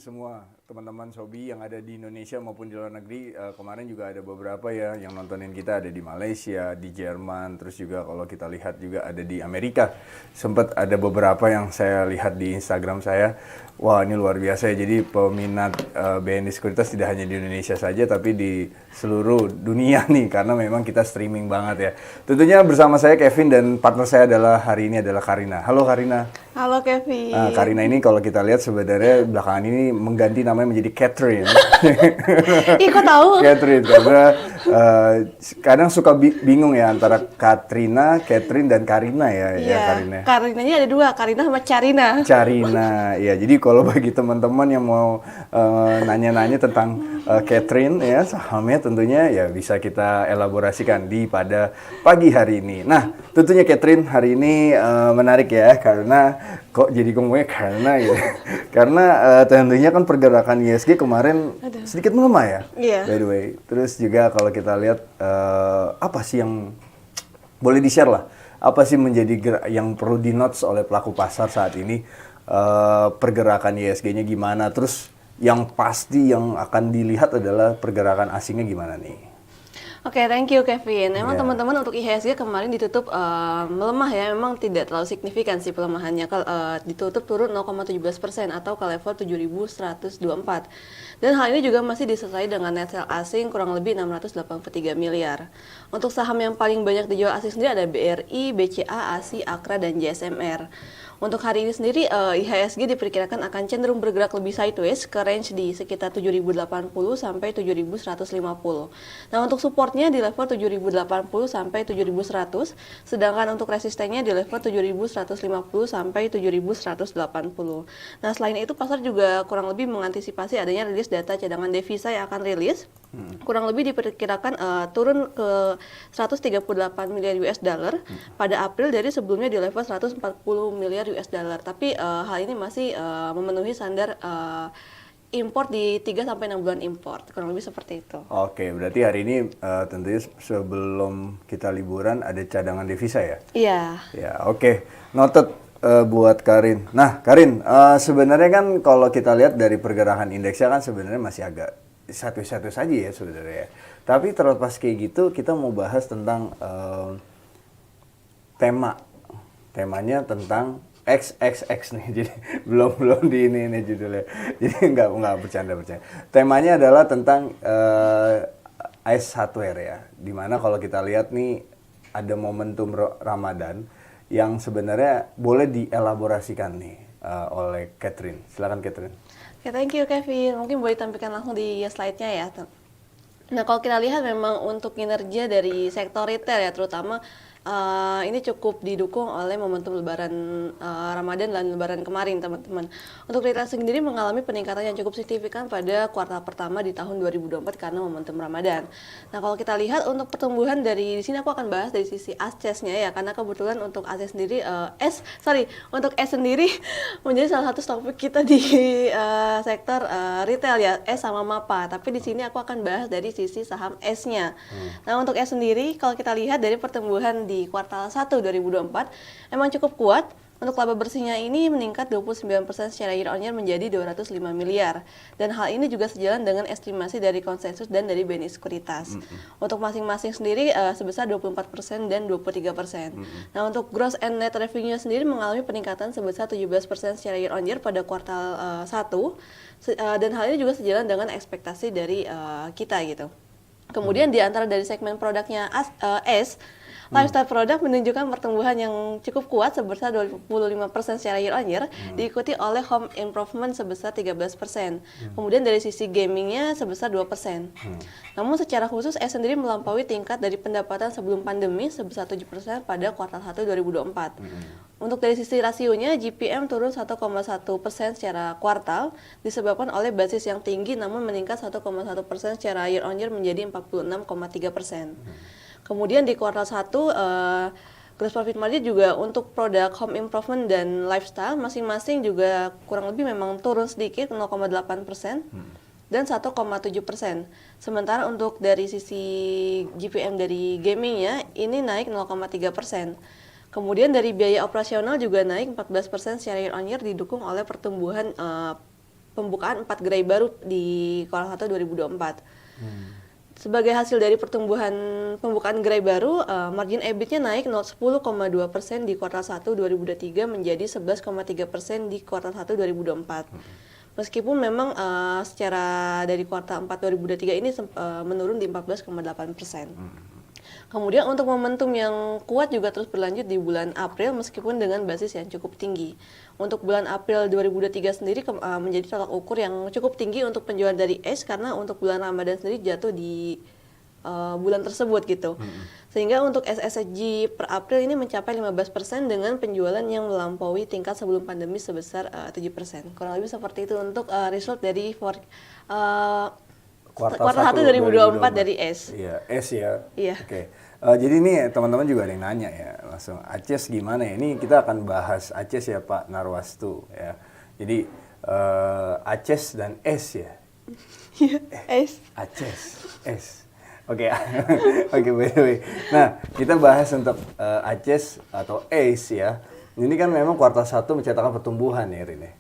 semua teman-teman Sobi yang ada di Indonesia maupun di luar negeri. Kemarin juga ada beberapa ya yang nontonin kita, ada di Malaysia, di Jerman, terus juga kalau kita lihat juga ada di Amerika. Sempat ada beberapa yang saya lihat di Instagram saya. Wah, ini luar biasa ya. Jadi peminat BNI Sekuritas tidak hanya di Indonesia saja tapi di seluruh dunia nih, karena memang kita streaming banget ya. Tentunya bersama saya Kevin dan partner saya adalah hari ini adalah Karina. Halo Karina. Halo Kevin. Nah, Karina ini kalau kita lihat sebenarnya belakangan ini mengganti namanya menjadi Catherine. Ih, kok tahu? Catherine, karena kadang suka bingung ya antara Katrina, Catherine, dan Karina ya. Iya, Karina. Karinanya ada dua, Karina sama Carina. Carina, ya. Jadi kalau bagi teman-teman yang mau nanya-nanya tentang Catherine ya, sahamnya tentunya ya bisa kita elaborasikan pada pagi hari ini. Nah, tentunya Catherine hari ini menarik ya, karena kok jadi ngomongnya karena ya. Karena tentunya kan pergerakan ISG kemarin sedikit melemah ya. Iya. By the way. Terus juga kalau kita lihat apa sih yang boleh di-share lah. Apa sih menjadi yang perlu di-notes oleh pelaku pasar saat ini? Pergerakan ISG-nya gimana? Terus yang pasti yang akan dilihat adalah pergerakan asingnya gimana nih? Oke, thank you Kevin. Memang Yeah. teman-teman untuk IHSG kemarin ditutup melemah ya, memang tidak terlalu signifikan sih pelemahannya. Ditutup turun 0,17% atau ke level 7.124. Dan hal ini juga masih disertai dengan net sale asing kurang lebih 683 miliar. Untuk saham yang paling banyak dijual asing sendiri ada BRI, BCA, ASI, Akra, dan JSMR. Untuk hari ini sendiri, IHSG diperkirakan akan cenderung bergerak lebih sideways ke range di sekitar 7.080 sampai 7.150. Nah, untuk supportnya di level 7.080 sampai 7.100, sedangkan untuk resistennya di level 7.150 sampai 7.180. Nah, selain itu pasar juga kurang lebih mengantisipasi adanya rilis data cadangan devisa yang akan rilis. Kurang lebih diperkirakan turun ke 138 miliar US dollar pada April dari sebelumnya di level 140 miliar US dollar. Tapi hal ini masih memenuhi standar import di 3-6 bulan import. Kurang lebih seperti itu. Oke, berarti hari ini tentunya sebelum kita liburan ada cadangan devisa ya? Iya. Ya, oke. Noted buat Karin. Nah, Karin, sebenarnya kan kalau kita lihat dari pergerakan indeksnya kan sebenarnya masih agak satu-satu saja ya sebenarnya. Tapi terlepas kayak gitu, kita mau bahas tentang temanya tentang XXX nih. Jadi belum di ini nih judulnya. Jadi nggak bercanda. Temanya adalah tentang ice hardware ya. Dimana kalau kita lihat nih ada momentum Ramadan yang sebenarnya boleh dielaborasikan nih oleh Catherine. Silakan Catherine. Oke, thank you Kevin. Mungkin boleh ditampilkan langsung di slide-nya ya. Nah, kalau kita lihat memang untuk kinerja dari sektor retail ya, terutama ini cukup didukung oleh momentum Lebaran Ramadan dan Lebaran kemarin, teman-teman. Untuk retail sendiri mengalami peningkatan yang cukup signifikan pada kuartal pertama di tahun 2024 karena momentum Ramadan. Nah, kalau kita lihat untuk pertumbuhan di sini aku akan bahas dari sisi ASCES-nya ya, karena kebetulan untuk ASCES sendiri untuk S sendiri menjadi salah satu topik kita di sektor retail ya, S sama MAPA. Tapi di sini aku akan bahas dari sisi saham S-nya. Nah, untuk S sendiri kalau kita lihat dari pertumbuhan di kuartal 1 2024 emang cukup kuat. Untuk laba bersihnya ini meningkat 29% secara year on year menjadi 205 miliar. Dan hal ini juga sejalan dengan estimasi dari konsensus dan dari BNI Sekuritas. Untuk masing-masing sendiri sebesar 24% dan 23%. Nah, untuk gross and net revenue sendiri mengalami peningkatan sebesar 17% secara year on year pada kuartal 1. Dan hal ini juga sejalan dengan ekspektasi dari kita gitu. Kemudian di antara dari segmen produknya lifestyle product menunjukkan pertumbuhan yang cukup kuat sebesar 25% secara year on year, diikuti oleh home improvement sebesar 13%. Kemudian dari sisi gamingnya sebesar 2%. Namun secara khusus S sendiri melampaui tingkat dari pendapatan sebelum pandemi sebesar 7% pada kuartal 1 2024. Untuk dari sisi rasionya, GPM turun 1,1% secara kuartal disebabkan oleh basis yang tinggi namun meningkat 1,1% secara year on year menjadi 46,3%. Kemudian di kuartal 1, gross profit margin juga untuk produk home improvement dan lifestyle masing-masing juga kurang lebih memang turun sedikit 0,8% dan 1,7%. Sementara untuk dari sisi GPM dari gamingnya ini naik 0,3%. Kemudian dari biaya operasional juga naik 14% secara year on year didukung oleh pertumbuhan pembukaan 4 gerai baru di kuartal 1 2024. Sebagai hasil dari pembukaan gerai baru, margin EBIT-nya naik 10,2% di kuartal 1 2023 menjadi 11,3% di kuartal 1 2024. Meskipun memang secara dari kuartal 4 2023 ini menurun di 14,8%. Kemudian untuk momentum yang kuat juga terus berlanjut di bulan April meskipun dengan basis yang cukup tinggi. Untuk bulan April 2023 sendiri menjadi tolak ukur yang cukup tinggi untuk penjualan dari ACE karena untuk bulan Ramadan sendiri jatuh di bulan tersebut gitu. Sehingga untuk SSSG per April ini mencapai 15% dengan penjualan yang melampaui tingkat sebelum pandemi sebesar 7%. Kurang lebih seperti itu untuk result dari kuartal 1 2024 dari ACE. Iya, ACE ya. Iya. Oke. Jadi ini teman-teman juga ada yang nanya ya, langsung ACES gimana ya? Ini kita akan bahas ACES ya Pak Narwastu ya. Jadi ACES dan ACE ya. Iya, ACE. ACES, ACE. Oke, oke by the way. Nah, kita bahas untuk ACES atau ACE ya. Ini kan memang kuartal 1 mencatatkan pertumbuhan ya Rin ya.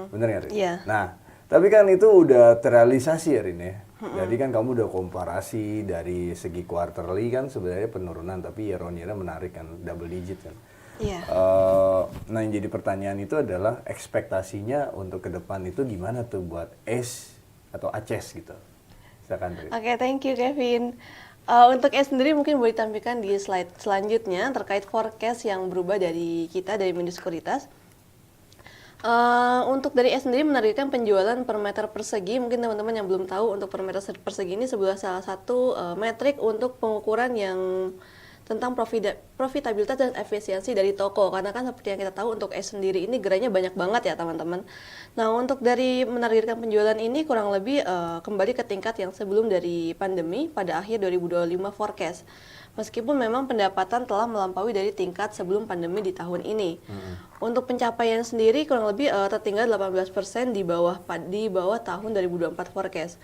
Bener ya Rin? Iya. Nah, tapi kan itu udah terrealisasi ya Rin ya. Jadi kan kamu udah komparasi dari segi quarterly kan sebenarnya penurunan tapi year on year-nya menarik kan, double digit kan. Iya. Nah yang jadi pertanyaan itu adalah ekspektasinya untuk ke depan itu gimana tuh buat ACE atau ACES gitu. Silakan Rin. Oke, thank you Kevin. Untuk S sendiri mungkin boleh ditampilkan di slide selanjutnya terkait forecast yang berubah dari kita dari Mendus Sekuritas. Untuk dari S sendiri menargetkan penjualan per meter persegi. Mungkin teman-teman yang belum tahu untuk per meter persegi ini sebuah salah satu metrik untuk pengukuran yang tentang profitabilitas dan efisiensi dari toko. Karena kan seperti yang kita tahu untuk S sendiri ini gerainya banyak banget ya teman-teman. Nah untuk dari menargetkan penjualan ini kurang lebih kembali ke tingkat yang sebelum dari pandemi pada akhir 2025 forecast. Meskipun memang pendapatan telah melampaui dari tingkat sebelum pandemi di tahun ini. Untuk pencapaian sendiri kurang lebih tertinggal 18% di bawah tahun 2024 forecast.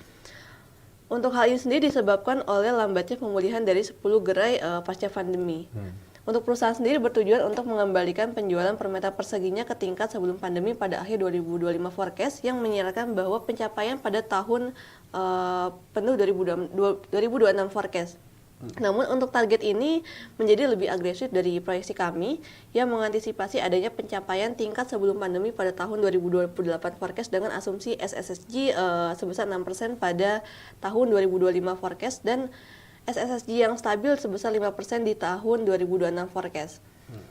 Untuk hal ini sendiri disebabkan oleh lambatnya pemulihan dari 10 gerai pasca pandemi. Untuk perusahaan sendiri bertujuan untuk mengembalikan penjualan per meter perseginya ke tingkat sebelum pandemi pada akhir 2025 forecast yang menyiratkan bahwa pencapaian pada tahun penuh 2026 forecast. Namun untuk target ini menjadi lebih agresif dari proyeksi kami yang mengantisipasi adanya pencapaian tingkat sebelum pandemi pada tahun 2028 forecast dengan asumsi SSSG sebesar 6% pada tahun 2025 forecast dan SSSG yang stabil sebesar 5% di tahun 2026 forecast.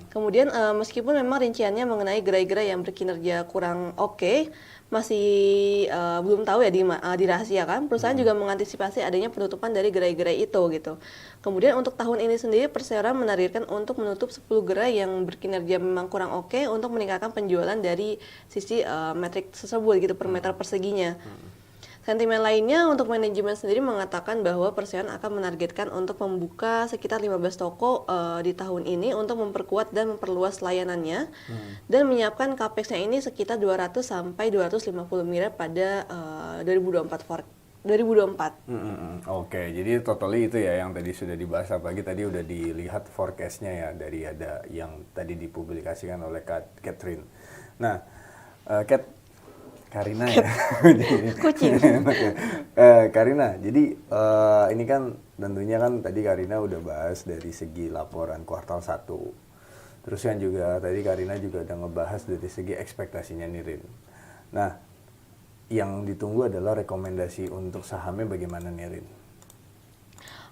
Kemudian meskipun memang rinciannya mengenai gerai-gerai yang berkinerja kurang oke, masih belum tahu ya dirahasiakan. Perusahaan juga mengantisipasi adanya penutupan dari gerai-gerai itu gitu. Kemudian untuk tahun ini sendiri Persero menargetkan untuk menutup 10 gerai yang berkinerja memang kurang oke untuk meningkatkan penjualan dari sisi metrik tersebut gitu per meter perseginya. Sentimen lainnya untuk manajemen sendiri mengatakan bahwa Persero akan menargetkan untuk membuka sekitar 15 toko di tahun ini untuk memperkuat dan memperluas layanannya dan menyiapkan capex-nya ini sekitar 200 sampai 250 miliar pada 2024. Oke, jadi totally itu ya yang tadi sudah dibahas, apalagi tadi udah dilihat forecast-nya ya dari ada yang tadi dipublikasikan oleh Catherine. Nah, Karina ya. Kucing. Karina, jadi ini kan tentunya kan tadi Karina udah bahas dari segi laporan kuartal 1. Terus kan juga tadi Karina juga udah ngebahas dari segi ekspektasinya nih Rin. Nah, yang ditunggu adalah rekomendasi untuk sahamnya bagaimana nih Rin?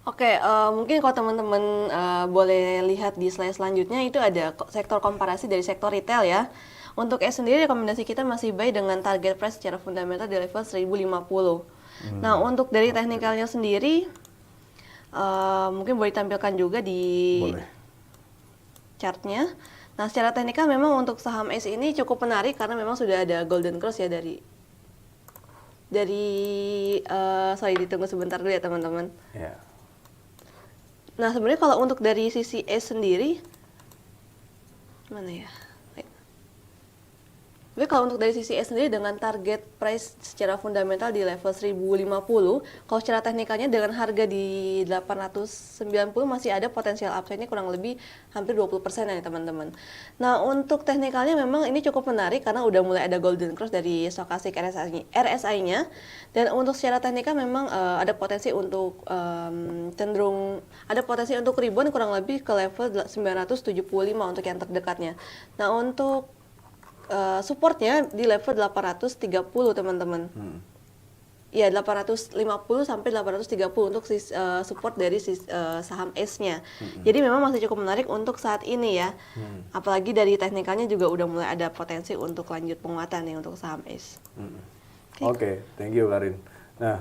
Oke, mungkin kalau teman-teman boleh lihat di slide selanjutnya itu ada sektor komparasi dari sektor retail ya. Untuk S sendiri rekomendasi kita masih buy dengan target price secara fundamental di level 1050. Nah, untuk dari teknikalnya sendiri mungkin boleh ditampilkan juga di chartnya. Nah, secara teknikal memang untuk saham S ini cukup menarik karena memang sudah ada golden cross ya sorry ditunggu sebentar dulu ya teman-teman. Yeah. Nah, sebenarnya kalau untuk dari sisi S sendiri mana ya? Tapi kalau untuk dari sisi S sendiri dengan target price secara fundamental di level 1050, kalau secara teknikalnya dengan harga di 890 masih ada potensial upside-nya kurang lebih hampir 20% ya teman-teman. Nah, untuk teknikalnya memang ini cukup menarik karena udah mulai ada golden cross dari stochastic RSI-nya. Dan untuk secara teknikal memang ada potensi untuk cenderung ada potensi untuk rebound kurang lebih ke level 975 untuk yang terdekatnya. Nah, untuk supportnya di level 830 teman-teman. Ya 850 sampai 830 untuk support dari saham S-nya. Jadi memang masih cukup menarik untuk saat ini ya. Apalagi dari teknikalnya juga udah mulai ada potensi untuk lanjut penguatan nih untuk saham S. Oke, thank you Karin. Nah,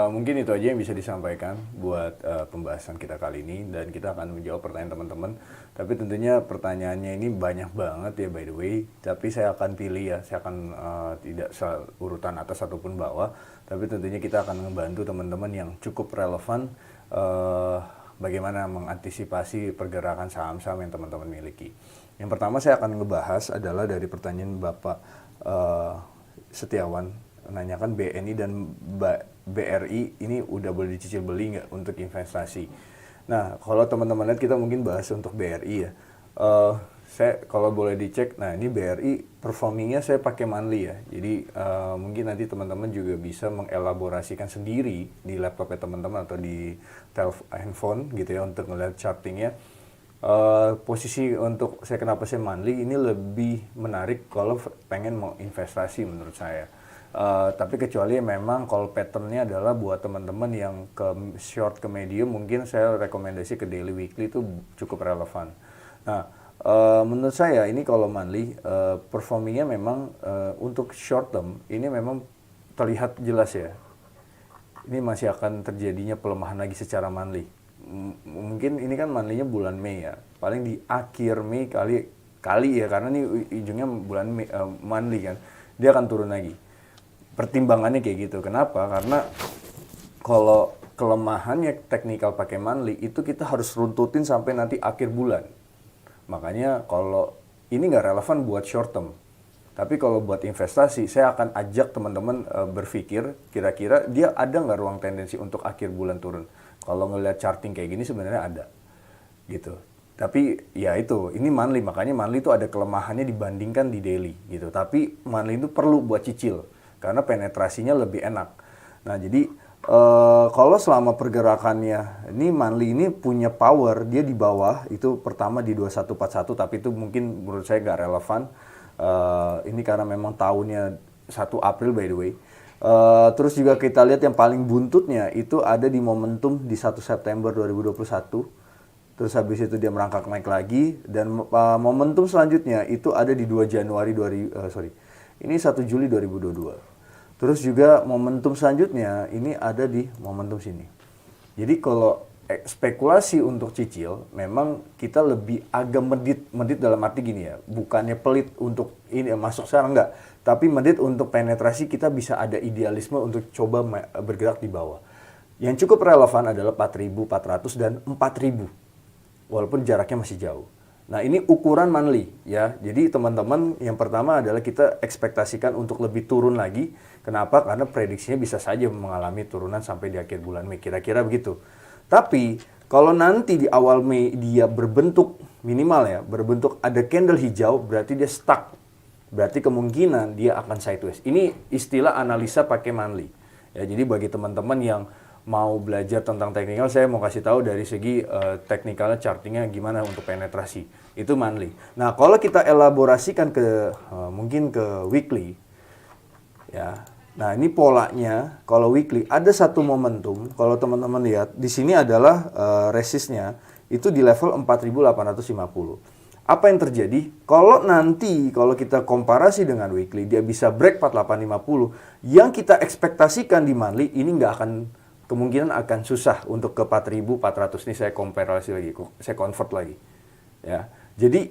mungkin itu aja yang bisa disampaikan buat pembahasan kita kali ini, dan kita akan menjawab pertanyaan teman-teman. Tapi tentunya pertanyaannya ini banyak banget ya by the way, tapi saya akan pilih ya, saya akan tidak urutan atas ataupun bawah, tapi tentunya kita akan membantu teman-teman yang cukup relevan bagaimana mengantisipasi pergerakan saham-saham yang teman-teman miliki. Yang pertama saya akan ngebahas adalah dari pertanyaan Bapak Setiawan, menanyakan BNI dan BRI ini udah boleh dicicil beli nggak untuk investasi. Nah, kalau teman-teman lihat kita mungkin bahas untuk BRI ya. Saya kalau boleh dicek, nah ini BRI performingnya saya pakai monthly ya. Jadi mungkin nanti teman-teman juga bisa mengelaborasikan sendiri di laptopnya teman-teman atau di handphone gitu ya untuk melihat chartingnya. Posisi untuk saya kenapa saya monthly ini lebih menarik kalau pengen mau investasi menurut saya. Tapi kecuali memang kalau patternnya adalah buat teman-teman yang ke short ke medium, mungkin saya rekomendasi ke daily weekly itu cukup relevan. Nah, menurut saya ini kalau monthly performingnya memang untuk short term ini memang terlihat jelas ya. Ini masih akan terjadinya pelemahan lagi secara monthly. Mungkin ini kan monthly-nya bulan Mei ya. Paling di akhir Mei kali ya, karena ini ujungnya bulan Mei, monthly kan. Dia akan turun lagi. Pertimbangannya kayak gitu. Kenapa? Karena kalau kelemahannya teknikal pakai monthly itu kita harus runtutin sampai nanti akhir bulan. Makanya kalau ini nggak relevan buat short term. Tapi kalau buat investasi, saya akan ajak teman-teman berpikir kira-kira dia ada nggak ruang tendensi untuk akhir bulan turun. Kalau ngelihat charting kayak gini sebenarnya ada, gitu. Tapi ya itu, ini monthly, makanya monthly itu ada kelemahannya dibandingkan di daily, gitu. Tapi monthly itu perlu buat cicil, karena penetrasinya lebih enak. Nah jadi kalau selama pergerakannya, ini monthly ini punya power, dia di bawah, itu pertama di 2141, tapi itu mungkin menurut saya nggak relevan. Ini karena memang tahunnya 1 April by the way. Terus juga kita lihat yang paling buntutnya itu ada di momentum di 1 September 2021. Terus habis itu dia merangkak naik lagi, dan momentum selanjutnya itu ada di 2 Januari ini 1 Juli 2022. Terus juga momentum selanjutnya ini ada di momentum sini. Jadi kalau spekulasi untuk cicil, memang kita lebih agak medit dalam arti gini ya, bukannya pelit untuk ini masuk sekarang enggak, tapi medit untuk penetrasi kita bisa ada idealisme untuk coba bergerak di bawah. Yang cukup relevan adalah 4.400 dan 4.000, walaupun jaraknya masih jauh. Nah ini ukuran monthly ya, jadi teman-teman yang pertama adalah kita ekspektasikan untuk lebih turun lagi. Kenapa? Karena prediksinya bisa saja mengalami turunan sampai di akhir bulan Mei, kira-kira begitu. Tapi kalau nanti di awal Mei dia berbentuk minimal ya, berbentuk ada candle hijau, berarti dia stuck. Berarti kemungkinan dia akan sideways. Ini istilah analisa pakai monthly. Ya, jadi bagi teman-teman yang mau belajar tentang teknikal, saya mau kasih tahu dari segi teknikalnya, chartingnya gimana untuk penetrasi. Itu monthly. Nah, kalau kita elaborasikan ke mungkin ke weekly, ya. Nah, ini polanya kalau weekly ada satu momentum. Kalau teman-teman lihat di sini adalah resistnya itu di level 4.850. Apa yang terjadi? Kalau nanti kalau kita komparasi dengan weekly dia bisa break 4850, yang kita ekspektasikan di monthly ini nggak akan, kemungkinan akan susah untuk ke 4.400. Ini saya komparasi lagi, saya convert lagi. Ya. Jadi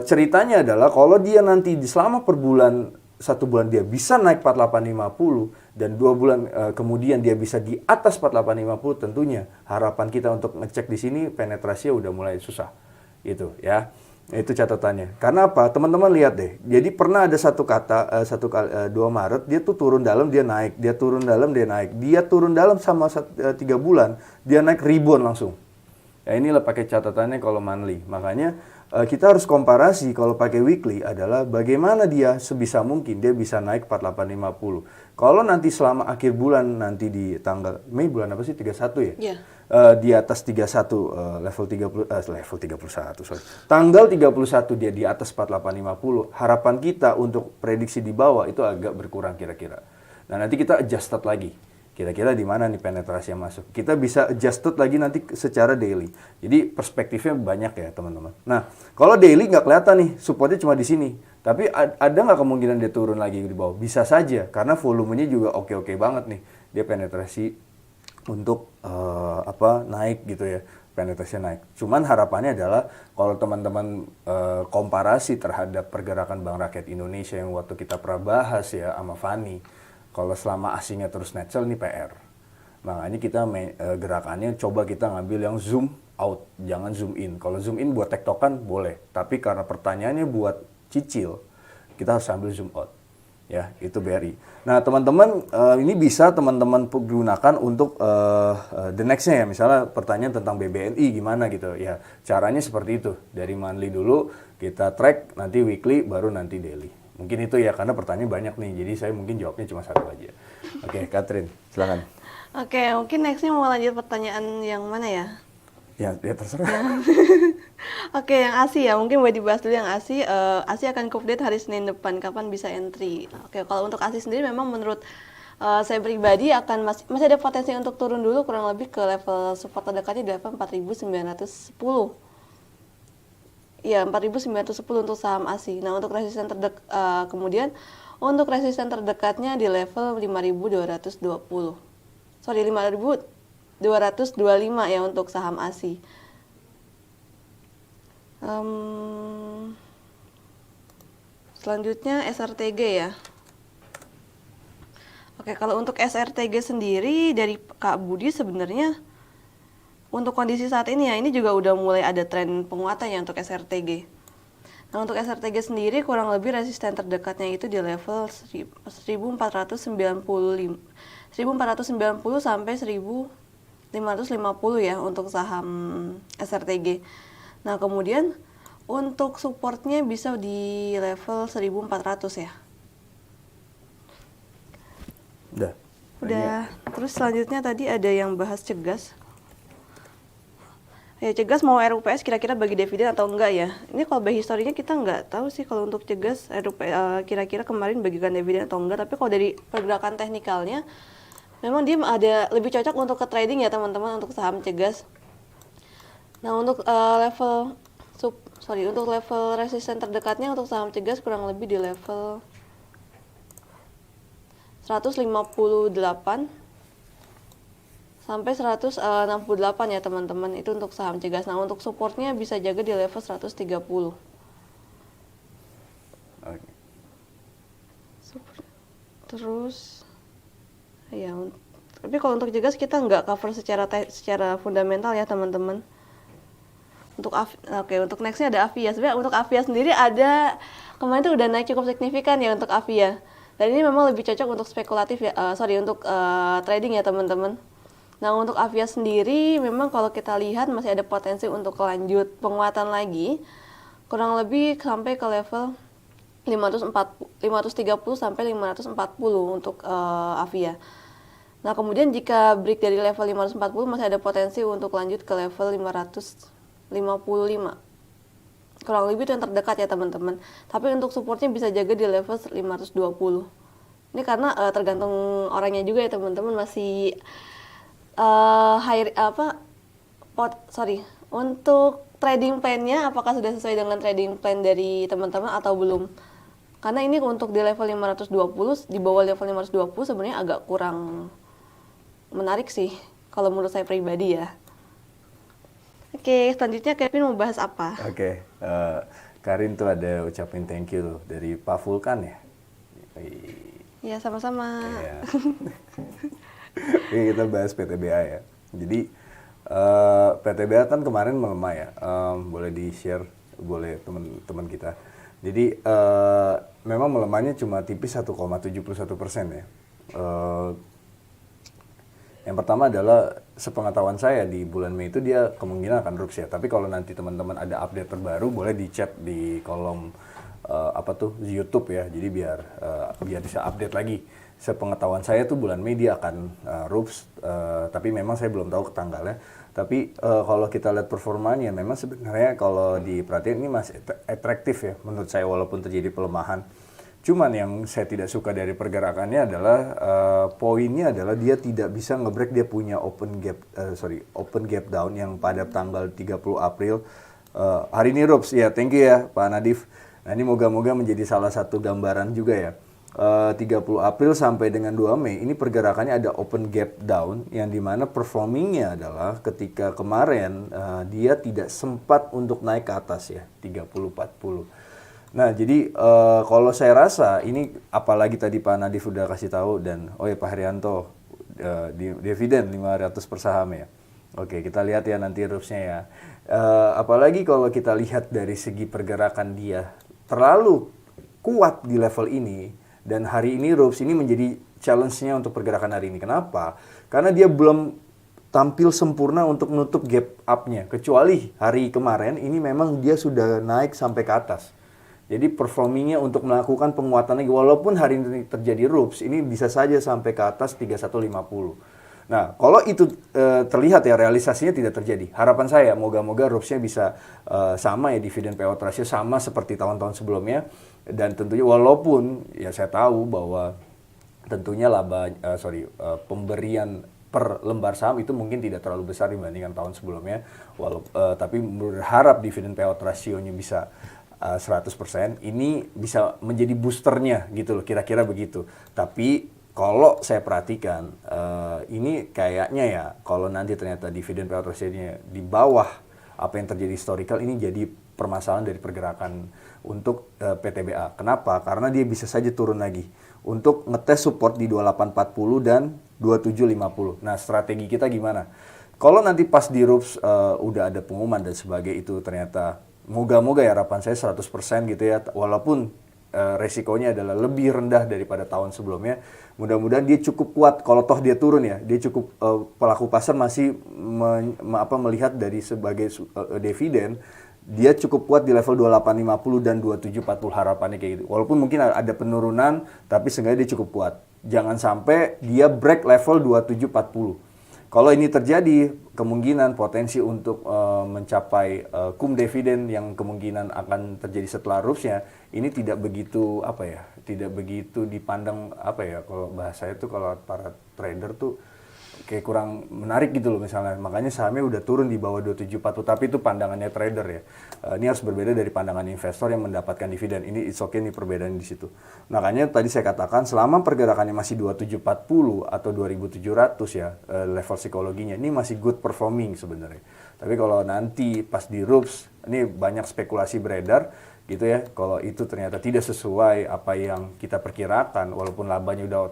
ceritanya adalah kalau dia nanti selama per bulan, 1 bulan dia bisa naik 4850 dan 2 bulan kemudian dia bisa di atas 4850, tentunya harapan kita untuk ngecek di sini penetrasinya udah mulai susah. Gitu ya. Itu catatannya. Karena apa? Teman-teman lihat deh. Jadi pernah ada satu kata 2 Maret dia tuh turun dalam dia naik, dia turun dalam dia naik, dia turun dalam sama 3 bulan dia naik ribuan langsung. Ya inilah pakai catatannya kalau monthly. Makanya kita harus komparasi kalau pakai weekly adalah bagaimana dia sebisa mungkin dia bisa naik 4850. Kalau nanti selama akhir bulan nanti di tanggal Mei bulan apa sih 31 ya? Iya. Di atas 31 level 31 sorry. Tanggal 31 dia di atas 4850. Harapan kita untuk prediksi di bawah itu agak berkurang kira-kira. Nah, nanti kita adjusted lagi. Kira-kira di mana nih penetrasi yang masuk. Kita bisa adjusted lagi nanti secara daily. Jadi perspektifnya banyak ya teman-teman. Nah, kalau daily nggak kelihatan nih, supportnya cuma di sini. Tapi ada nggak kemungkinan dia turun lagi di bawah? Bisa saja, karena volumenya juga oke-oke banget nih. Dia penetrasi untuk naik gitu ya, penetrasi naik. Cuman harapannya adalah kalau teman-teman komparasi terhadap pergerakan Bank Rakyat Indonesia yang waktu kita pernah bahas ya sama Fani, kalau selama asingnya terus net sell ini PR. Makanya kita gerakannya coba kita ngambil yang zoom out, jangan zoom in. Kalau zoom in buat tektokan boleh, tapi karena pertanyaannya buat cicil, kita harus ambil zoom out. Ya, itu BRI. Nah, teman-teman, ini bisa teman-teman gunakan untuk the next-nya ya. Misalnya pertanyaan tentang BBNI gimana gitu. Ya, caranya seperti itu. Dari monthly dulu, kita track, nanti weekly, baru nanti daily. Mungkin itu ya, karena pertanyaan banyak nih. Jadi saya mungkin jawabnya cuma satu aja. Oke, Catherine, silakan. Oke, mungkin nextnya mau lanjut pertanyaan yang mana ya? Ya terserah. Oke, yang ASI ya, mungkin boleh dibahas dulu yang ASI. ASI akan update hari Senin depan, kapan bisa entry. Oke, kalau untuk ASI sendiri memang menurut saya pribadi akan masih ada potensi untuk turun dulu kurang lebih ke level support terdekatnya di level 4.910. Ya, 4.910 untuk saham ASI. Nah, untuk resisten kemudian untuk resisten terdekatnya di level 5.220. Sorry, 5.225 ya untuk saham ASI. Selanjutnya SRTG ya. Oke, kalau untuk SRTG sendiri dari Kak Budi sebenarnya untuk kondisi saat ini ya, ini juga udah mulai ada tren penguatan ya untuk SRTG. Nah, untuk SRTG sendiri kurang lebih resisten terdekatnya itu di level 1490 sampai 1550 ya untuk saham SRTG. Nah, kemudian untuk supportnya bisa di level 1400 ya. Udah. Terus selanjutnya tadi ada yang bahas Cegas. Ya, Cegas mau RUPS kira-kira bagi dividen atau enggak ya? Ini kalau by historinya kita nggak tahu sih kalau untuk Cegas kira-kira kemarin bagikan dividen atau enggak. Tapi kalau dari pergerakan teknikalnya, memang dia ada lebih cocok untuk ke trading ya teman-teman untuk saham Cegas. Nah, untuk untuk level resisten terdekatnya untuk saham Cegas kurang lebih di level 158 sampai 168 ya teman-teman, itu untuk saham Cegas. Nah, untuk supportnya bisa jaga di level 130. Okay. Terus ya, tapi kalau untuk Cegas kita nggak cover secara fundamental ya teman-teman. Untuk nextnya ada Avia. Sebenarnya untuk Avia sendiri ada kemarin tuh udah naik cukup signifikan ya untuk Avia. Dan ini memang lebih cocok untuk spekulatif ya, untuk trading ya teman-teman. Nah, untuk Avia sendiri memang kalau kita lihat masih ada potensi untuk lanjut penguatan lagi, kurang lebih sampai ke level 530 sampai 540 untuk Avia. Nah, kemudian jika break dari level 540 masih ada potensi untuk lanjut ke level 555. Kurang lebih itu yang terdekat ya teman-teman. Tapi untuk supportnya bisa jaga di level 520. Ini karena tergantung orangnya juga ya teman-teman, masih untuk trading plan-nya apakah sudah sesuai dengan trading plan dari teman-teman atau belum. Karena ini untuk di level 520, di bawah level 520 sebenarnya agak kurang menarik sih kalau menurut saya pribadi ya. Oke, selanjutnya Kevin mau bahas apa? Oke, Karin tuh ada ucapin thank you tuh dari Pak Vulkan ya. Ya, sama-sama. Iya. Oke, kita bahas PTBA ya. Jadi PTBA kan kemarin melemah ya. Boleh di-share boleh teman-teman kita. Jadi memang melemahnya cuma tipis 1,71% ya. Yang pertama adalah sepengetahuan saya di bulan Mei itu dia kemungkinan akan rups ya. Tapi kalau nanti teman-teman ada update terbaru boleh di-chat di kolom YouTube ya. Jadi biar bisa update lagi. Sepengetahuan saya tuh bulan Mei dia akan rups, tapi memang saya belum tahu ke tanggalnya. Tapi kalau kita lihat performanya memang sebenarnya kalau diperhatiin ini masih atraktif ya menurut saya walaupun terjadi pelemahan. Cuman yang saya tidak suka dari pergerakannya adalah poinnya adalah dia tidak bisa nge-break dia punya open gap down yang pada tanggal 30 April hari ini rups ya. Thank you ya Pak Nadif. Nah ini moga-moga menjadi salah satu gambaran juga ya. 30 April sampai dengan 2 Mei ini pergerakannya ada open gap down yang dimana performingnya adalah ketika kemarin dia tidak sempat untuk naik ke atas ya 30-40. Nah jadi kalau saya rasa ini apalagi tadi Pak Nadif udah kasih tahu dan Pak Haryanto dividen 500 per saham ya. Oke kita lihat ya nanti rupsnya ya. Apalagi kalau kita lihat dari segi pergerakan dia terlalu kuat di level ini. Dan hari ini rups ini menjadi challenge-nya untuk pergerakan hari ini. Kenapa? Karena dia belum tampil sempurna untuk menutup gap up-nya. Kecuali hari kemarin ini memang dia sudah naik sampai ke atas. Jadi performingnya untuk melakukan penguatan lagi. Walaupun hari ini terjadi rups, ini bisa saja sampai ke atas 3150. Nah, kalau itu terlihat ya realisasinya tidak terjadi. Harapan saya moga-moga rupsnya bisa sama ya dividen payout ratio sama seperti tahun-tahun sebelumnya. Dan tentunya walaupun ya saya tahu bahwa tentunya pemberian per lembar saham itu mungkin tidak terlalu besar dibandingkan tahun sebelumnya. Tapi berharap dividen payout ratio-nya bisa 100%. Ini bisa menjadi boosternya gitu loh, kira-kira begitu. Tapi kalau saya perhatikan, ini kayaknya ya, kalau nanti ternyata dividen payout ratio-nya di bawah apa yang terjadi historical, ini jadi permasalahan dari pergerakan untuk PTBA. Kenapa? Karena dia bisa saja turun lagi untuk ngetes support di 2840 dan 2750. Nah, strategi kita gimana? Kalau nanti pas di RUPS udah ada pengumuman dan sebagai itu ternyata moga-moga ya harapan saya 100% gitu ya, walaupun resikonya adalah lebih rendah daripada tahun sebelumnya. Mudah-mudahan dia cukup kuat kalau toh dia turun ya. Dia cukup pelaku pasar masih melihat dari sebagai dividen dia cukup kuat di level 2850 dan 2740 harapannya kayak gitu. Walaupun mungkin ada penurunan tapi seenggaknya dia cukup kuat. Jangan sampai dia break level 2740. Kalau ini terjadi, kemungkinan potensi untuk mencapai cum dividen yang kemungkinan akan terjadi setelah RUPS-nya ini tidak begitu tidak begitu dipandang kalau bahasa itu kalau para trader tuh kayak kurang menarik gitu loh misalnya. Makanya sahamnya udah turun di bawah 2740, tapi itu pandangannya trader ya. Ini harus berbeda dari pandangan investor yang mendapatkan dividen. Ini it's okay nih perbedaan di situ. Makanya tadi saya katakan selama pergerakannya masih 2740 atau 2700 ya level psikologinya, ini masih good performing sebenarnya. Tapi kalau nanti pas di RUPS, ini banyak spekulasi beredar gitu ya, kalau itu ternyata tidak sesuai apa yang kita perkirakan, walaupun labanya udah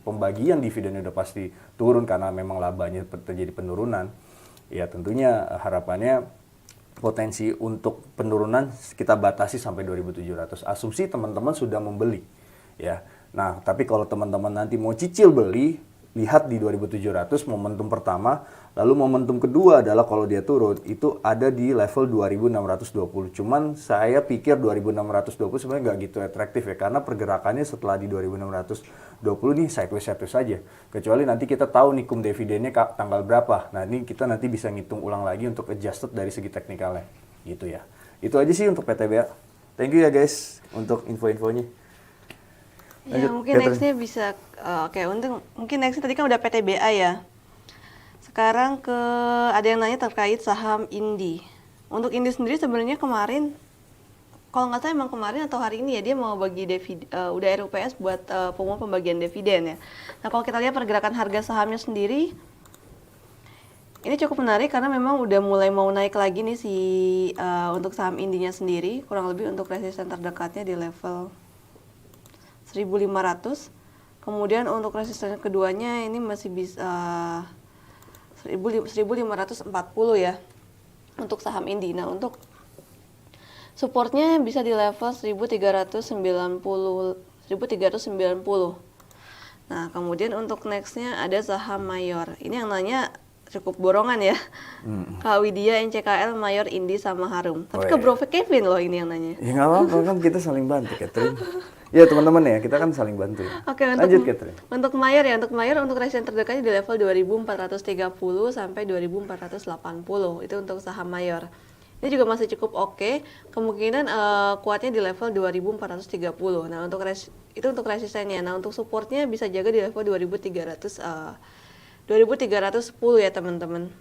pembagian dividennya udah pasti turun karena memang labanya terjadi penurunan, ya tentunya harapannya potensi untuk penurunan kita batasi sampai 2.700. Asumsi teman-teman sudah membeli, ya. Nah, tapi kalau teman-teman nanti mau cicil beli, lihat di 2.700 momentum pertama, lalu momentum kedua adalah kalau dia turun itu ada di level 2.620. Cuman saya pikir 2.620 sebenarnya nggak gitu atraktif ya, karena pergerakannya setelah di 2.620 nih sideways saja. Kecuali nanti kita tahu nih cum dividennya tanggal berapa. Nah ini kita nanti bisa ngitung ulang lagi untuk adjusted dari segi teknikalnya, gitu ya. Itu aja sih untuk PTBA. Thank you ya guys untuk info-infonya. Ya, mungkin nextnya bisa, mungkin nextnya tadi kan udah PTBA ya. Sekarang ada yang nanya terkait saham Indi. Untuk Indi sendiri sebenarnya kemarin, kalau nggak salah emang kemarin atau hari ini ya dia mau bagi udah RUPS buat pengumuman pembagian dividen ya. Nah kalau kita lihat pergerakan harga sahamnya sendiri, ini cukup menarik karena memang udah mulai mau naik lagi nih untuk saham Indinya sendiri, kurang lebih untuk resisten terdekatnya di level 1.500. Kemudian untuk resisten keduanya ini masih bisa 1.540 ya untuk saham Indi. Nah untuk Supportnya bisa di level 1390. Nah, kemudian untuk nextnya ada saham Mayor. Ini yang nanya cukup borongan ya. Kak Widya, NCKL, Mayor, Indi, sama Harum. Tapi ke Bro Kevin loh ini yang nanya. Ya nggak apa-apa, kan kita saling bantu, Catherine. Ya teman-teman ya, kita kan saling bantu ya. Oke, Lanjut, Catherine. untuk Mayor ya, untuk resisten terdekatnya di level 2430 sampai 2480. Itu untuk saham Mayor. Ini juga masih cukup oke. Kemungkinan kuatnya di level 2430. Nah, itu untuk resistennya. Nah, untuk supportnya bisa jaga di level 2310 ya, teman-teman.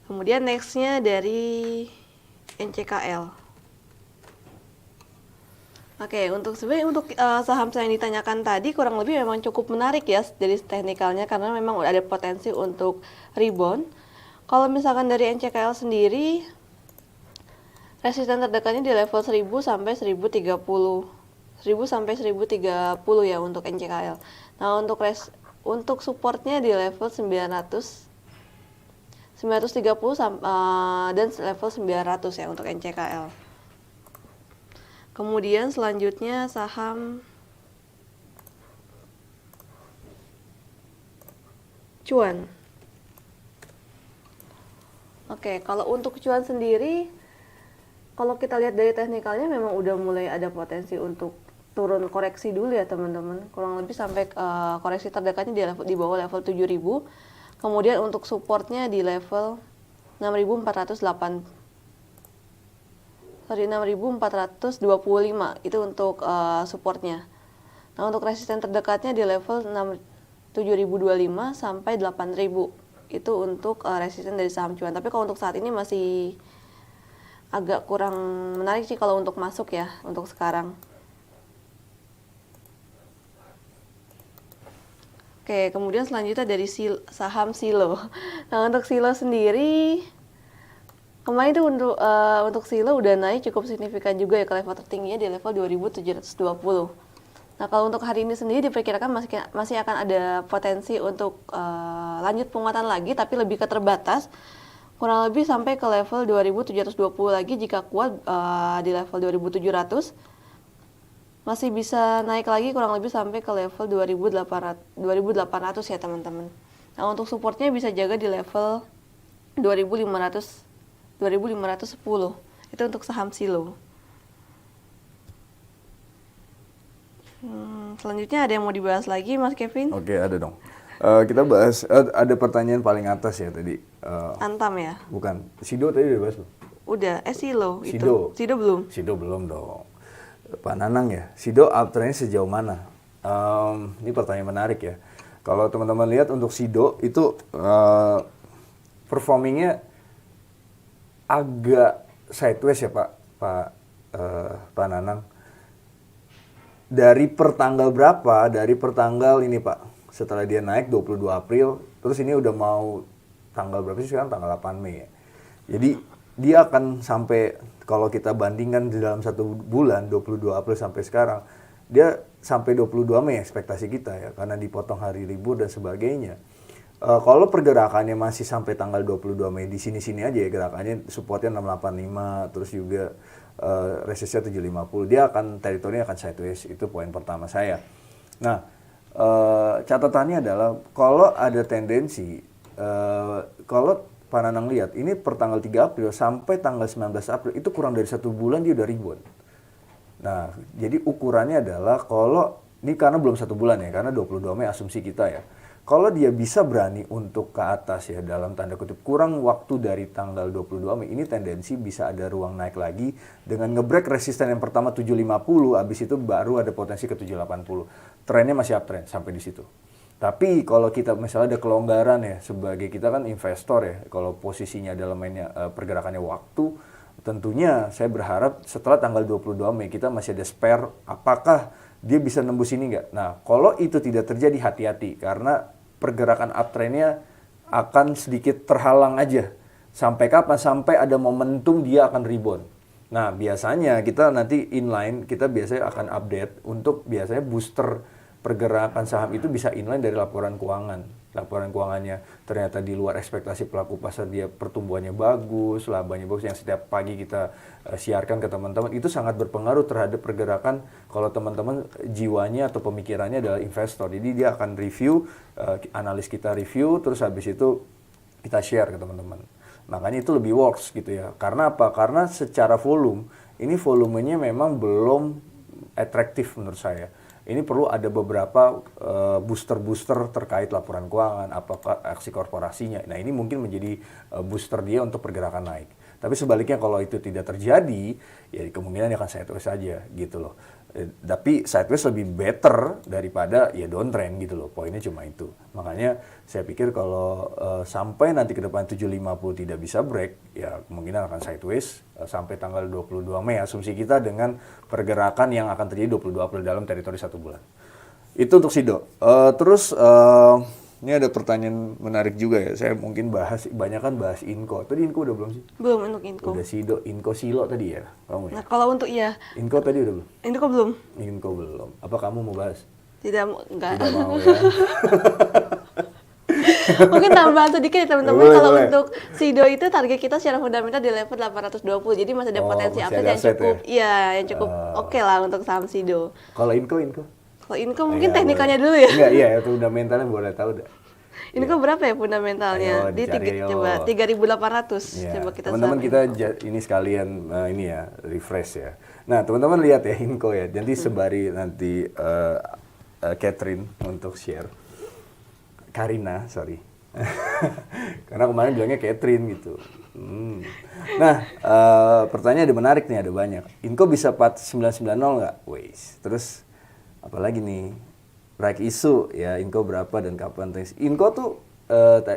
Kemudian nextnya dari NCKL. Oke, untuk saham saya yang ditanyakan tadi kurang lebih memang cukup menarik ya dari teknikalnya, karena memang ada potensi untuk rebound. Kalau misalkan dari NCKL sendiri, resisten terdekatnya di level 1000 sampai 1030. 1000 sampai 1030 ya untuk NCKL. Nah, untuk supportnya di level 930 dan level 900 ya untuk NCKL. Kemudian selanjutnya saham Cuan. Oke, kalau untuk Cuan sendiri, kalau kita lihat dari teknikalnya memang udah mulai ada potensi untuk turun koreksi dulu ya, teman-teman. Kurang lebih sampai koreksi terdekatnya di bawah level 7000. Kemudian untuk supportnya di level 6425 itu untuk supportnya. Nah, untuk resisten terdekatnya di level 7025 sampai 8000. Itu untuk resisten dari saham Cuan. Tapi kalau untuk saat ini masih agak kurang menarik sih kalau untuk masuk ya untuk sekarang. Oke, kemudian selanjutnya dari saham Silo. Nah, untuk Silo sendiri kemarin itu untuk Silo udah naik cukup signifikan juga ya ke level tertingginya di level 2720. Nah, kalau untuk hari ini sendiri diperkirakan masih akan ada potensi untuk lanjut penguatan lagi, tapi lebih ke terbatas. Kurang lebih sampai ke level 2720 lagi, jika kuat di level 2700 masih bisa naik lagi kurang lebih sampai ke level 2800 ya, teman-teman. Nah, untuk supportnya bisa jaga di level 2510. Itu untuk saham Silo. Selanjutnya ada yang mau dibahas lagi, Mas Kevin? Oke, ada dong. Kita bahas, ada pertanyaan paling atas ya tadi. Antam ya? Bukan, Sido tadi udah bahas. Udah, Silo itu. Sido. Sido belum? Sido belum dong. Pak Nanang ya, Sido uptrendnya sejauh mana? Ini pertanyaan menarik ya. Kalau teman-teman lihat untuk Sido itu performingnya agak sideways ya Pak Nanang. Dari pertanggal berapa? Dari pertanggal ini Pak, setelah dia naik 22 April, terus ini udah mau tanggal berapa sih sekarang? Tanggal 8 Mei ya. Jadi dia akan sampai, kalau kita bandingkan di dalam satu bulan 22 April sampai sekarang, dia sampai 22 Mei ekspektasi kita ya, karena dipotong hari libur dan sebagainya. Kalau pergerakannya masih sampai tanggal 22 Mei di sini-sini aja ya gerakannya, supportnya 685, terus juga resistnya 750, dia akan teritorinya akan sideways. Itu poin pertama saya. Nah, catatannya adalah kalau ada tendensi, kalau Pak Nanang lihat, ini per tanggal 3 April sampai tanggal 19 April, itu kurang dari 1 bulan dia udah rebound. Nah, jadi ukurannya adalah kalau, ini karena belum 1 bulan ya, karena 22 Mei asumsi kita ya. Kalau dia bisa berani untuk ke atas ya, dalam tanda kutip, kurang waktu dari tanggal 22 Mei, ini tendensi bisa ada ruang naik lagi dengan ngebreak resisten yang pertama 750, habis itu baru ada potensi ke 780. Trennya masih uptrend sampai di situ. Tapi kalau kita misalnya ada kelonggaran ya, sebagai kita kan investor ya, kalau posisinya dalam mainnya pergerakannya waktu, tentunya saya berharap setelah tanggal 22 Mei kita masih ada spare, apakah dia bisa nembus ini nggak? Nah, kalau itu tidak terjadi, hati-hati, karena pergerakan uptrendnya akan sedikit terhalang aja. Sampai kapan? Sampai ada momentum dia akan rebound. Nah, biasanya kita nanti inline, kita biasanya akan update untuk biasanya booster pergerakan saham itu bisa inline dari laporan keuangannya ternyata di luar ekspektasi pelaku pasar, dia pertumbuhannya bagus, labanya bagus, yang setiap pagi kita siarkan ke teman-teman, itu sangat berpengaruh terhadap pergerakan kalau teman-teman jiwanya atau pemikirannya adalah investor. Jadi dia akan review, analis kita review, terus habis itu kita share ke teman-teman. Makanya itu lebih works gitu ya. Karena apa? Karena secara volume, ini volumenya memang belum atraktif menurut saya. Ini perlu ada beberapa booster-booster terkait laporan keuangan, apakah aksi korporasinya. Nah ini mungkin menjadi booster dia untuk pergerakan naik. Tapi sebaliknya kalau itu tidak terjadi, ya kemungkinan akan sideways saja gitu loh. Tapi sideways lebih better daripada ya downtrend gitu loh. Poinnya cuma itu. Makanya saya pikir kalau sampai nanti ke depan 750 tidak bisa break, ya kemungkinan akan sideways sampai tanggal 22 Mei. Asumsi kita dengan pergerakan yang akan terjadi 22 April dalam teritori 1 bulan. Itu untuk Sido. Terus ini ada pertanyaan menarik juga ya. Saya mungkin banyakan bahas Inco. Tadi Inco udah belum sih? Belum untuk Inco. Udah Sido, Inco Silo tadi ya? Kamu ya? Nah, kalau untuk Inco tadi udah belum? Inco belum. Inco belum. Apa kamu mau bahas? Enggak. Tidak mau ya? Mungkin tambahan sedikit ya teman-teman, Boleh, kalau boleh. untuk Sido itu target kita secara fundamental di level 820. Jadi masih ada potensi masih upside ada yang upside cukup, ya? iya, yang cukup oke lah untuk saham Sido. Kalau Inco? Kalau Inco mungkin Iya, teknikalnya boleh. dulu ya. Enggak, iya, itu fundamentalnya boleh tahu dah. Inco berapa ya fundamentalnya? Ayo, dicari, ayo. Coba 3.800. Ya. Coba kita Teman-teman samain. kita ini sekalian ini ya, refresh ya. Nah, teman-teman lihat ya Inco ya. Nanti sebari nanti Catherine untuk share. Karina, sorry. Karena kemarin bilangnya Catherine gitu. Nah, pertanyaan ada menarik nih, ada banyak. Inco bisa 4990 nggak? Wais. Terus apalagi nih? Right isu ya, Inco berapa dan kapan? Inco tuh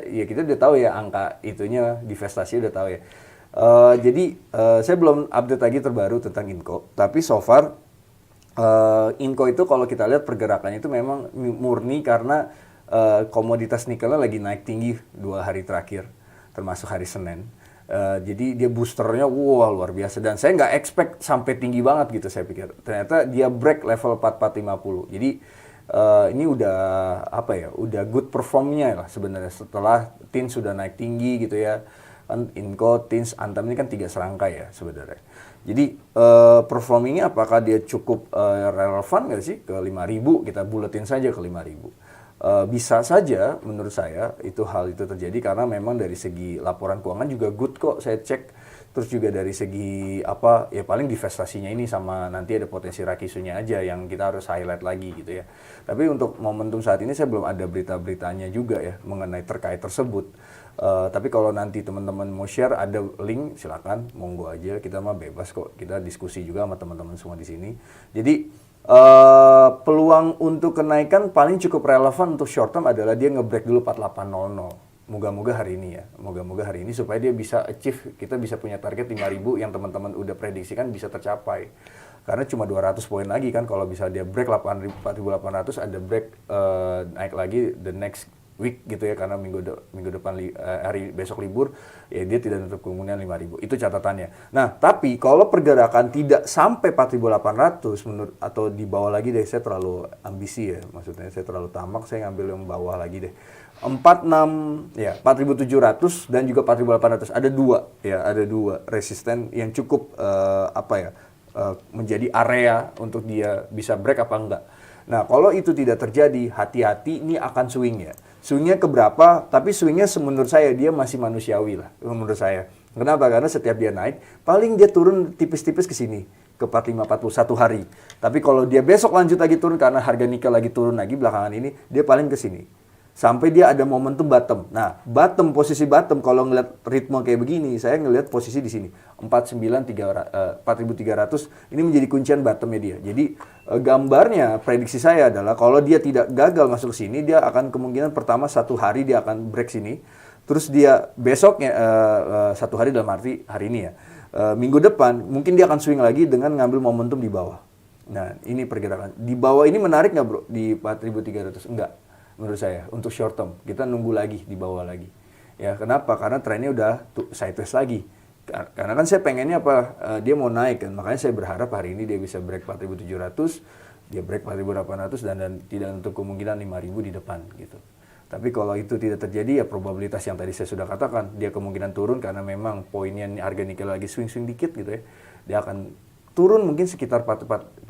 ya kita udah tahu ya angka itunya, divestasi udah tahu ya. Jadi saya belum update lagi terbaru tentang Inco, tapi so far Inco itu kalau kita lihat pergerakannya itu memang murni karena komoditas nikelnya lagi naik tinggi 2 hari terakhir, termasuk hari Senin. Jadi dia boosternya wah luar biasa, dan saya nggak expect sampai tinggi banget gitu. Saya pikir ternyata dia break level 4450. Jadi ini udah apa ya, udah good performnya lah sebenarnya setelah TIN sudah naik tinggi gitu ya. Kan Inco, TIN, Antam ini kan 3 serangkai ya sebenarnya. Jadi performingnya apakah dia cukup relevan nggak sih ke 5.000? Kita buletin saja ke 5.000. Bisa saja menurut saya hal itu terjadi karena memang dari segi laporan keuangan juga good kok, saya cek. Terus juga dari segi apa ya, paling divestasinya ini sama nanti ada potensi rakisunya aja yang kita harus highlight lagi gitu ya. Tapi untuk momentum saat ini saya belum ada berita-beritanya juga ya mengenai terkait tersebut. Tapi kalau nanti teman-teman mau share ada link, silakan monggo aja, kita mah bebas kok, kita diskusi juga sama teman-teman semua di sini. Jadi peluang untuk kenaikan paling cukup relevan untuk short term adalah dia nge-break dulu 4800. Moga-moga hari ini ya, moga-moga hari ini supaya dia bisa achieve, kita bisa punya target 5.000 yang teman-teman udah prediksikan bisa tercapai. Karena cuma 200 poin lagi kan, kalau bisa dia break 4.800, ada break naik lagi the next week gitu ya, karena minggu depan hari besok libur, ya dia tidak nutup kemungkinan 5.000. Itu catatannya. Nah, tapi kalau pergerakan tidak sampai 4.800 menurut atau di bawah lagi deh, saya terlalu ambisi ya, maksudnya saya terlalu tamak, saya ngambil yang bawah lagi deh. 46 ya 4.700 dan juga 4.800, ada dua resisten yang cukup menjadi area untuk dia bisa break apa enggak. Nah, kalau itu tidak terjadi, hati-hati, ini akan swing ya. Swingnya ke berapa? Tapi swingnya menurut saya dia masih manusiawi lah, menurut saya. Kenapa? Karena setiap dia naik, paling dia turun tipis-tipis ke sini, ke 45-41 hari. Tapi kalau dia besok lanjut lagi turun karena harga nikel lagi turun lagi belakangan ini, dia paling ke sini. Sampai dia ada momentum bottom. Nah, posisi bottom kalau ngeliat ritme kayak begini, saya ngelihat posisi di sini 4.300 ini menjadi kuncian bottomnya dia. Jadi gambarnya, prediksi saya adalah kalau dia tidak gagal masuk ke sini, dia akan kemungkinan pertama 1 hari dia akan break sini. Terus dia besoknya 1 hari dalam arti hari ini ya. Minggu depan mungkin dia akan swing lagi dengan ngambil momentum di bawah. Nah, ini pergerakan. Di bawah ini menarik nggak bro? Di 4.300? Enggak. Menurut saya, untuk short term, kita nunggu lagi, di bawah lagi. Ya, kenapa? Karena trennya udah sideways lagi. Karena kan saya pengennya dia mau naik kan, makanya saya berharap hari ini dia bisa break 4.700, dia break 4.800 dan tidak untuk kemungkinan 5.000 di depan gitu. Tapi kalau itu tidak terjadi ya probabilitas yang tadi saya sudah katakan, dia kemungkinan turun karena memang poinnya harga nikel lagi swing-swing dikit gitu ya. Dia akan turun mungkin sekitar 45.50,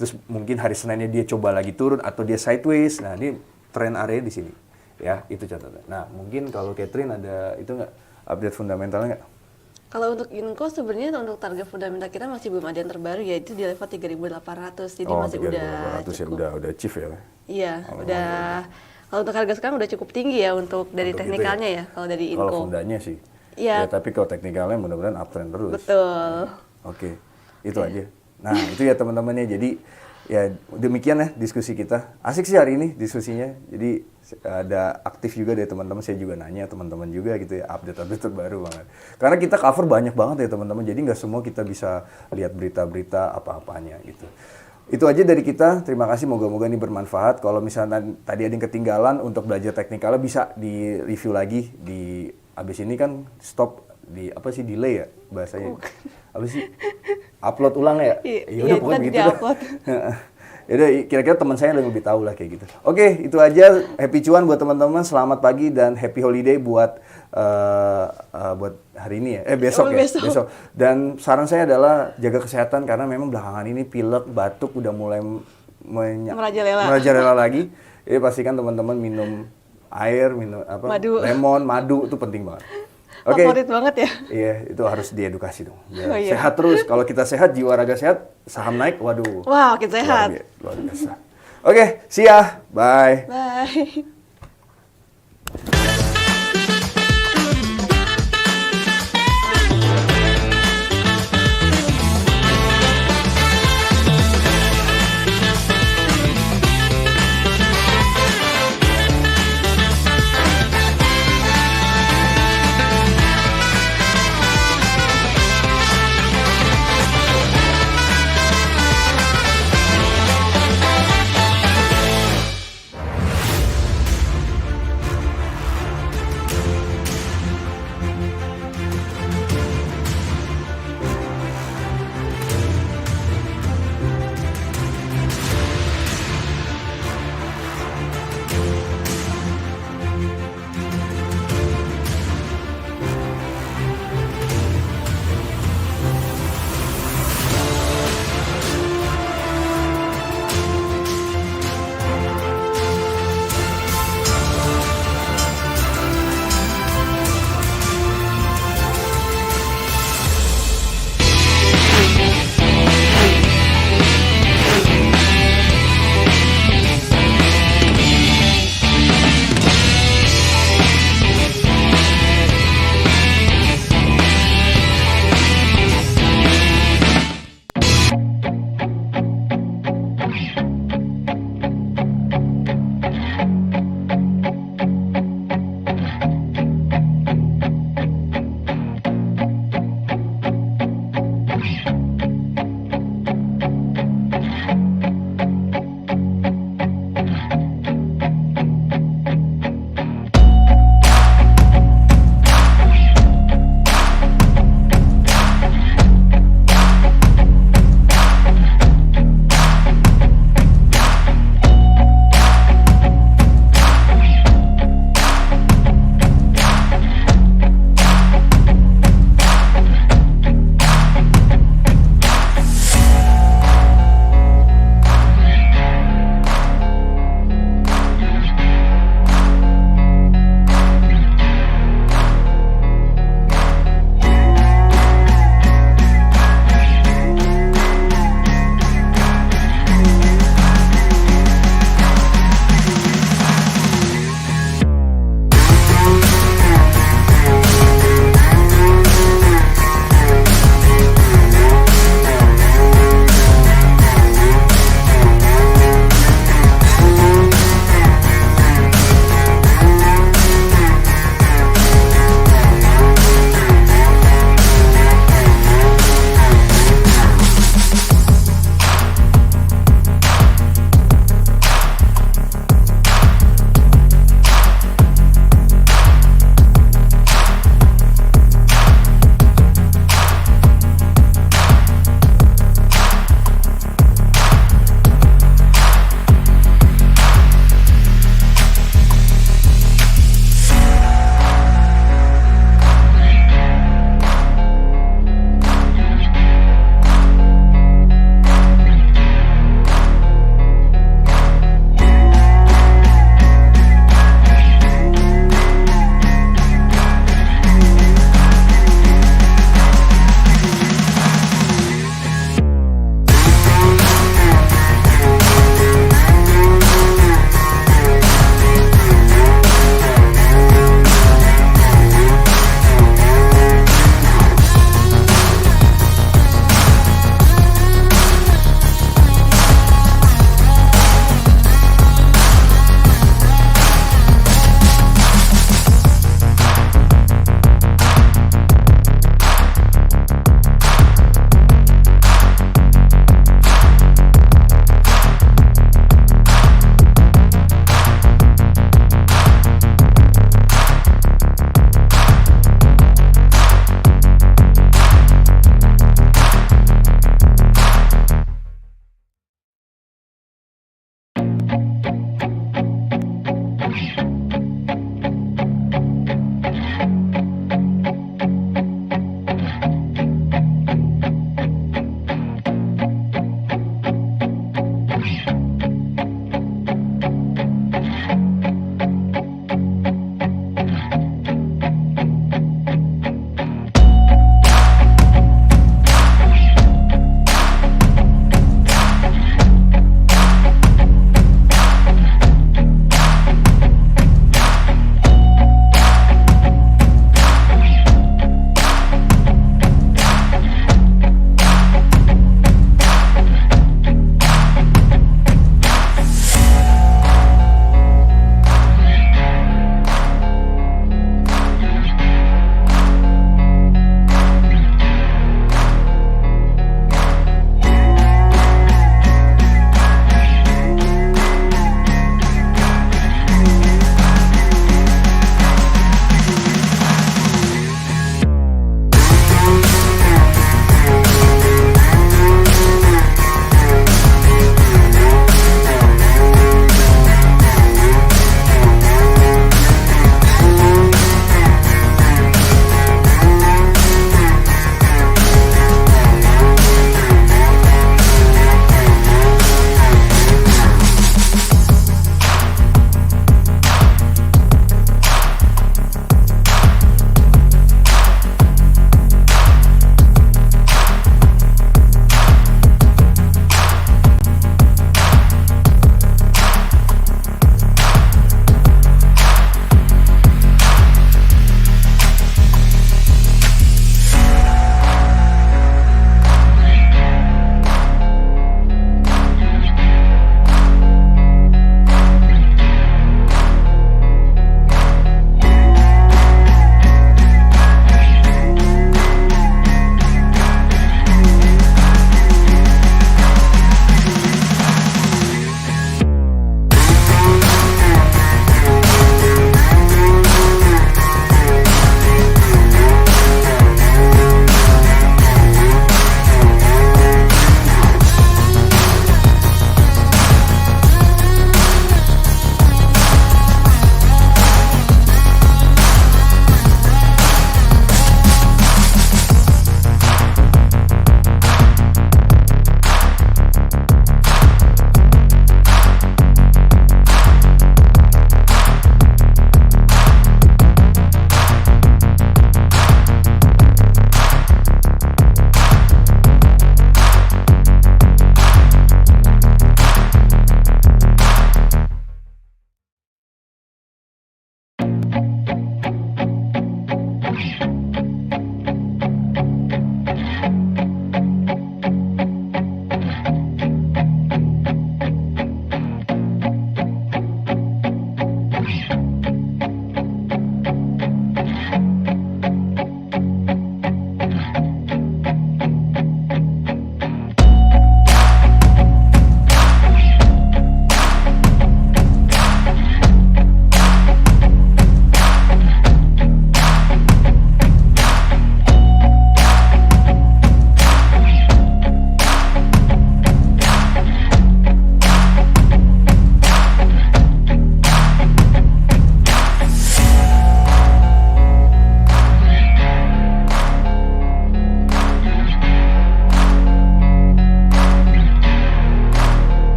terus mungkin hari Seninnya dia coba lagi turun atau dia sideways. Nah, ini trend area di sini. Ya, itu catatan. Nah, mungkin kalau Catherine ada itu nggak update fundamentalnya nggak? Kalau untuk Inco sebenarnya untuk target fundamental kita masih belum ada yang terbaru, yaitu di level 3.800. Jadi masih udah 3.800 ya, cukup. udah chief ya. Iya, udah. Kalau untuk harga sekarang udah cukup tinggi ya untuk dari Untuk itu teknikalnya ya, kalau dari Kalau Inco. fundanya sih. Iya. Ya, tapi kalau teknikalnya mudah-mudahan uptrend terus. Betul. Oke, itu aja. Nah, itu ya teman-teman ya. Jadi ya demikian ya diskusi kita. Asik sih hari ini diskusinya. Jadi ada aktif juga dari teman-teman. Saya juga nanya teman-teman juga gitu ya, update-update terbaru banget. Karena kita cover banyak banget ya teman-teman. Jadi nggak semua kita bisa lihat berita-berita apa-apanya gitu. Itu aja dari kita. Terima kasih. Moga-moga ini bermanfaat. Kalau misalnya tadi ada yang ketinggalan untuk belajar teknikalnya bisa di review lagi di abis ini kan stop di apa sih delay ya bahasanya. Apa sih? Upload ulang ya? Ya udah pokoknya begitu dah. Yaudah, kira-kira teman saya yang lebih tahu lah kayak gitu. Oke, itu aja. Happy cuan buat teman-teman. Selamat pagi dan happy holiday buat buat hari ini ya. Besok ya. Besok. Dan saran saya adalah jaga kesehatan karena memang belakangan ini pilek, batuk udah mulai merajalela lagi. Jadi pastikan teman-teman minum air, minum lemon, madu itu penting banget. Oke. Favorit banget ya. Iya, itu harus diedukasi dong. Iya. Sehat terus. Kalau kita sehat, jiwa raga sehat, saham naik, waduh. Wow, kita sehat. Luar biasa. Oke, see ya. Bye. Bye.